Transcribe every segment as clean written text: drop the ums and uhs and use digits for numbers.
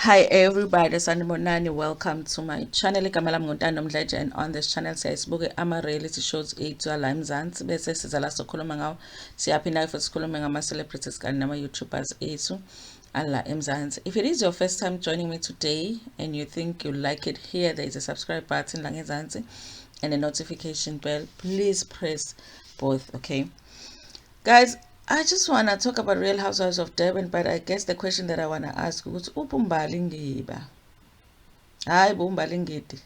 Hi everybody, Sanibonani. Welcome to my channel. Igama lami Ntando Mdletshe, and on this channel siyazibuka ama-reality shows ethu ala eMzansi bese siza la sokhuluma ngawo. Siyaphinda futhi sikhulume ngama-celebrities kanye nama-YouTubers ethu ala eMzansi. If it is your first time joining me today and you think you like it, here there is a subscribe button la ngezansi and a notification bell. Please press both, okay? Guys, I just want to talk about Real Housewives of Durban, but I guess the question that I want to ask is, Mbali Ngiba? Hayi Mbali Ngidi.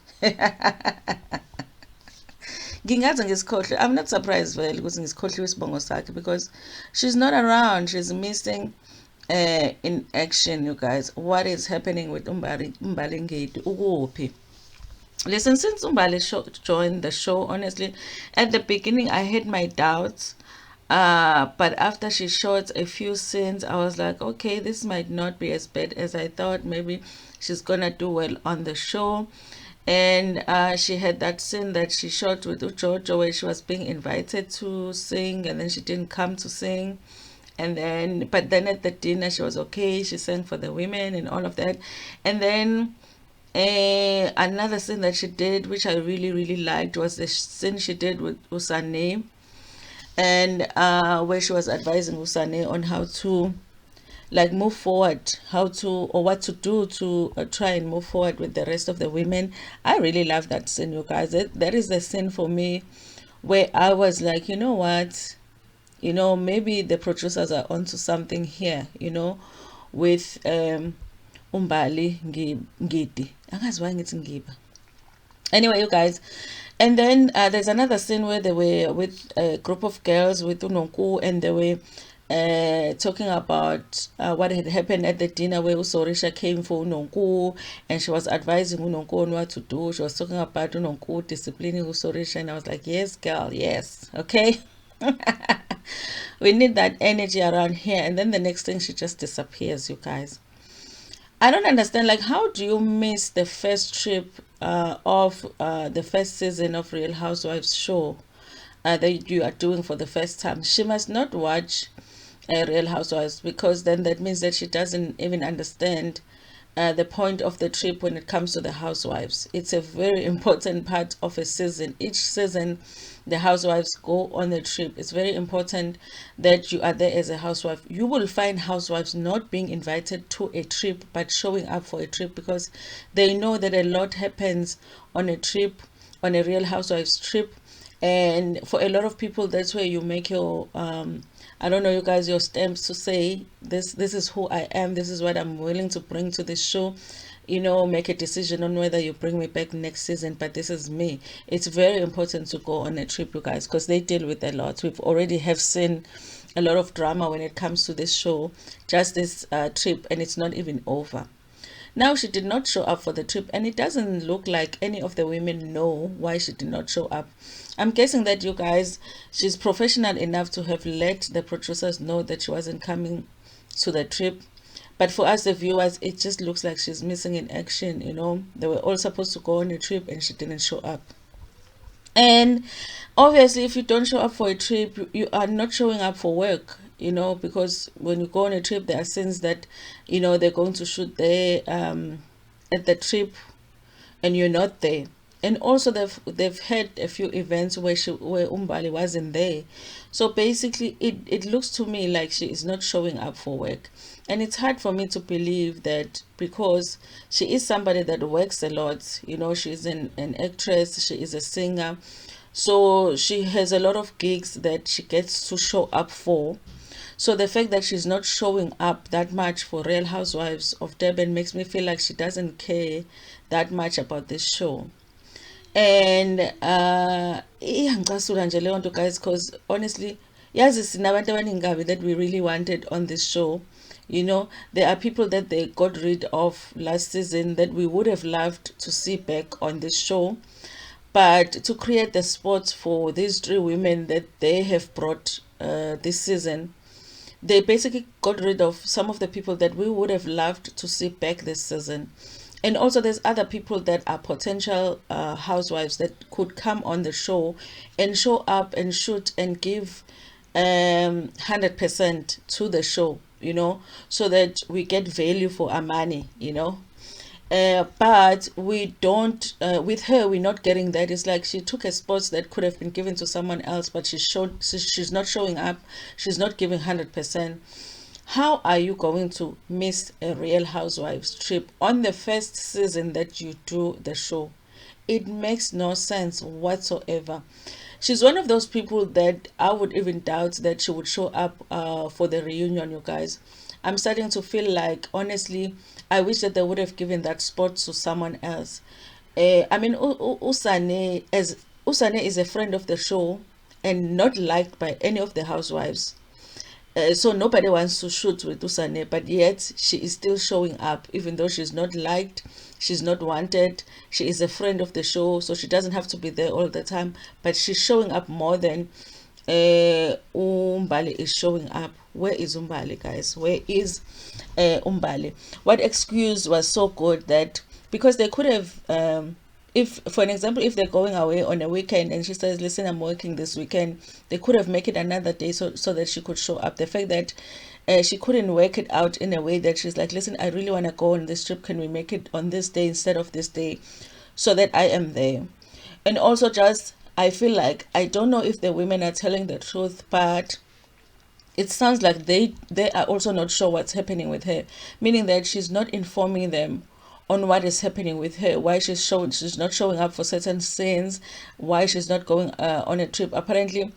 Ngingaze ngisikhohle. I'm not surprised vele ukuthi ngisikhohliwe isibongo sakhe because she's not around. She's missing in action, you guys. What is happening with Mbali Ngidi? Ukuphi? Listen, since Mbali joined the show, honestly, at the beginning I had my doubts. But after she shot a few scenes, I was like, okay, this might not be as bad as I thought. Maybe she's gonna do well on the show. And she had that scene that she shot with Ujojo where she was being invited to sing and then she didn't come to sing. And then, but then at the dinner, she was okay. She sang for the women and all of that. And then another scene that she did, which I really, really liked, was the scene she did with Usane, and where she was advising Usane on how to like move forward, how to or what to do to try and move forward with the rest of the women. I really love that scene, you guys. That is the scene for me where I was like, you know what, maybe the producers are onto something here, with Mbali Ngidi. Angazi why ngithi Ngiba. Anyway, you guys, and then there's another scene where they were with a group of girls with Unonku, and they were talking about what had happened at the dinner where Usorisha came for Unonku and she was advising Unonku on what to do. She was talking about Unonku disciplining Usorisha, and I was like, yes, girl, yes, okay. We need that energy around here. And then the next thing, she just disappears, you guys. I don't understand, like, how do you miss the first trip of the first season of Real Housewives show that you are doing for the first time? She must not watch Real Housewives, because then that means that she doesn't even understand the point of the trip when it comes to the housewives. It's a very important part of a season. Each season, the housewives go on a trip. It's very important that you are there as a housewife. You will find housewives not being invited to a trip but showing up for a trip because they know that a lot happens on a trip, on a Real Housewives trip. And for a lot of people, that's where you make your I don't know, you guys, your stamps to say this is who I am, this is what I'm willing to bring to this show. Make a decision on whether you bring me back next season, but this is me. It's very important to go on a trip, you guys, because they deal with a lot. We've already have seen a lot of drama when it comes to this show, just this trip, and it's not even over. Now, she did not show up for the trip, and it doesn't look like any of the women know why she did not show up. I'm guessing that, you guys, she's professional enough to have let the producers know that she wasn't coming to the trip. But for us, the viewers, it just looks like she's missing in action. They were all supposed to go on a trip and she didn't show up. And obviously, if you don't show up for a trip, you are not showing up for work, because when you go on a trip, there are scenes that, they're going to shoot there at the trip and you're not there. And also they've had a few events where Mbali wasn't there. So basically it looks to me like she is not showing up for work. And it's hard for me to believe that, because she is somebody that works a lot. She's an actress, she is a singer. So she has a lot of gigs that she gets to show up for. So the fact that she's not showing up that much for Real Housewives of Durban makes me feel like she doesn't care that much about this show. And iyangicasula nje leyo nto, guys, because honestly, yazi sinabantu abaningi that we really wanted on this show. There are people that they got rid of last season that we would have loved to see back on this show. But to create the spot for these three women that they have brought this season, they basically got rid of some of the people that we would have loved to see back this season. And also there's other people that are potential housewives that could come on the show and show up and shoot and give 100% to the show. so that we get value for our money. But we don't, with her, we're not getting that. It's like she took a spot that could have been given to someone else, but she's not showing up. She's not giving 100%. How are you going to miss a Real Housewives trip on the first season that you do the show? It makes no sense whatsoever. She's one of those people that I would even doubt that she would show up for the reunion, you guys. I'm starting to feel like, honestly, I wish that they would have given that spot to someone else. I mean, Usane is a friend of the show and not liked by any of the housewives. So nobody wants to shoot with Usane, but yet she is still showing up, even though she's not liked, she's not wanted. She is a friend of the show, so she doesn't have to be there all the time. But she's showing up more than Mbali is showing up. Where is Mbali, guys? Where is Mbali? What excuse was so good that, because they could have, if for an example, if they're going away on a weekend and she says, listen, I'm working this weekend, they could have make it another day so that she could show up. The fact that she couldn't work it out in a way that she's like, listen, I really want to go on this trip, can we make it on this day instead of this day, so that I am there. And also, just, I feel like, I don't know if the women are telling the truth, but it sounds like they are also not sure what's happening with her, meaning that she's not informing them on what is happening with her, why she's not showing up for certain scenes, why she's not going on a trip. Apparently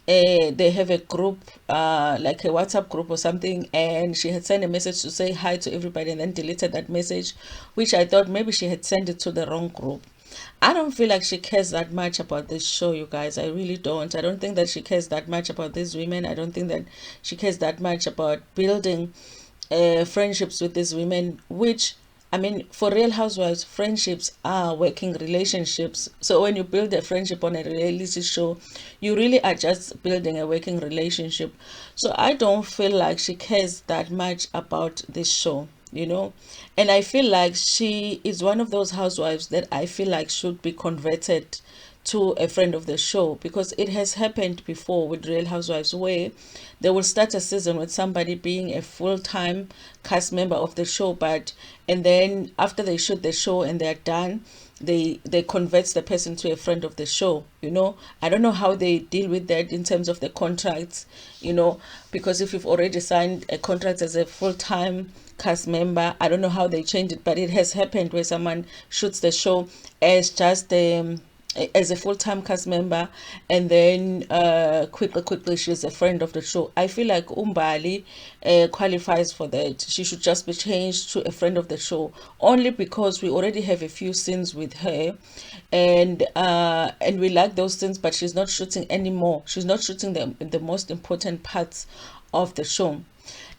they have a group, like a WhatsApp group or something, and she had sent a message to say hi to everybody and then deleted that message, which I thought maybe she had sent it to the wrong group. I don't feel like she cares that much about this show, you guys. I really don't. I don't think that she cares that much about these women. I don't think that she cares that much about building friendships with these women, which, I mean, for Real Housewives, friendships are working relationships. So when you build a friendship on a reality show, you really are just building a working relationship. So I don't feel like she cares that much about this show. And I feel like she is one of those housewives that I feel like should be converted to a friend of the show, because it has happened before with Real Housewives, where they will start a season with somebody being a full-time cast member of the show, and then after they shoot the show and they're done, they convert the person to a friend of the show. I don't know how they deal with that in terms of the contracts, because if you've already signed a contract as a full-time cast member, I don't know how they change it, but it has happened where someone shoots the show as just as a full-time cast member, and then quickly she's a friend of the show. I feel like Mbali qualifies for that. She should just be changed to a friend of the show, only because we already have a few scenes with her, and we like those scenes, but she's not shooting anymore. She's not shooting the most important parts of the show.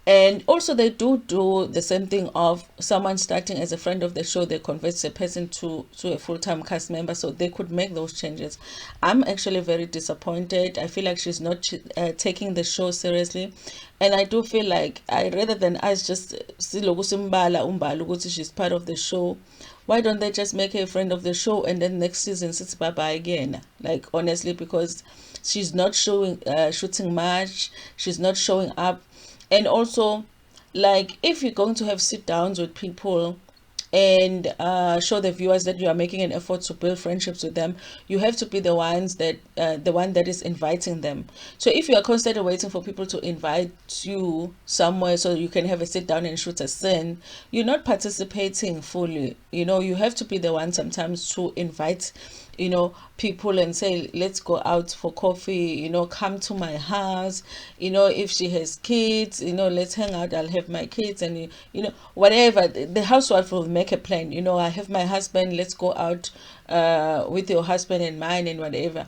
And also they do the same thing of someone starting as a friend of the show, they convert the person to a full-time cast member, so they could make those changes. I'm actually very disappointed. I feel like she's not taking the show seriously, and I do feel like, rather than us just siloku simbala umbala ukuthi she's part of the show, why don't they just make her a friend of the show, and then next season sits bye bye again? Like, honestly, because she's not shooting much, she's not showing up. And also, like, if you're going to have sit downs with people and show the viewers that you are making an effort to build friendships with them, you have to be the one that is inviting them. So if you are constantly waiting for people to invite you somewhere so you can have a sit down and shoot a scene, you're not participating fully. You have to be the one sometimes to invite people and say, let's go out for coffee, come to my house, if she has kids, let's hang out, I'll have my kids, and whatever. The housewife will make a plan, I have my husband, let's go out with your husband and mine and whatever.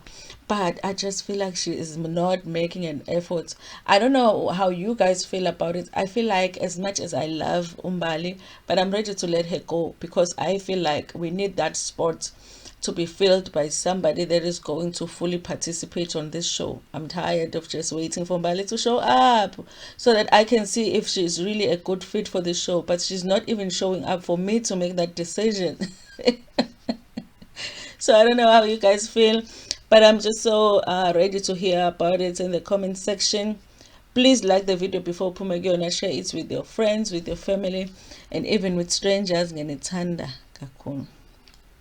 But I just feel like she is not making an effort. I don't know how you guys feel about it. I feel like, as much as I love Mbali, but I'm ready to let her go, because I feel like we need that spot to be filled by somebody that is going to fully participate on this show. I'm tired of just waiting for Mbali to show up so that I can see if she's really a good fit for the show, but she's not even showing up for me to make that decision. So I don't know how you guys feel, but I'm just so ready to hear about it in the comment section Please like the video before uphume kuyona, share it with your friends, with your family, and even with strangers. Ngenithanda kakhulu.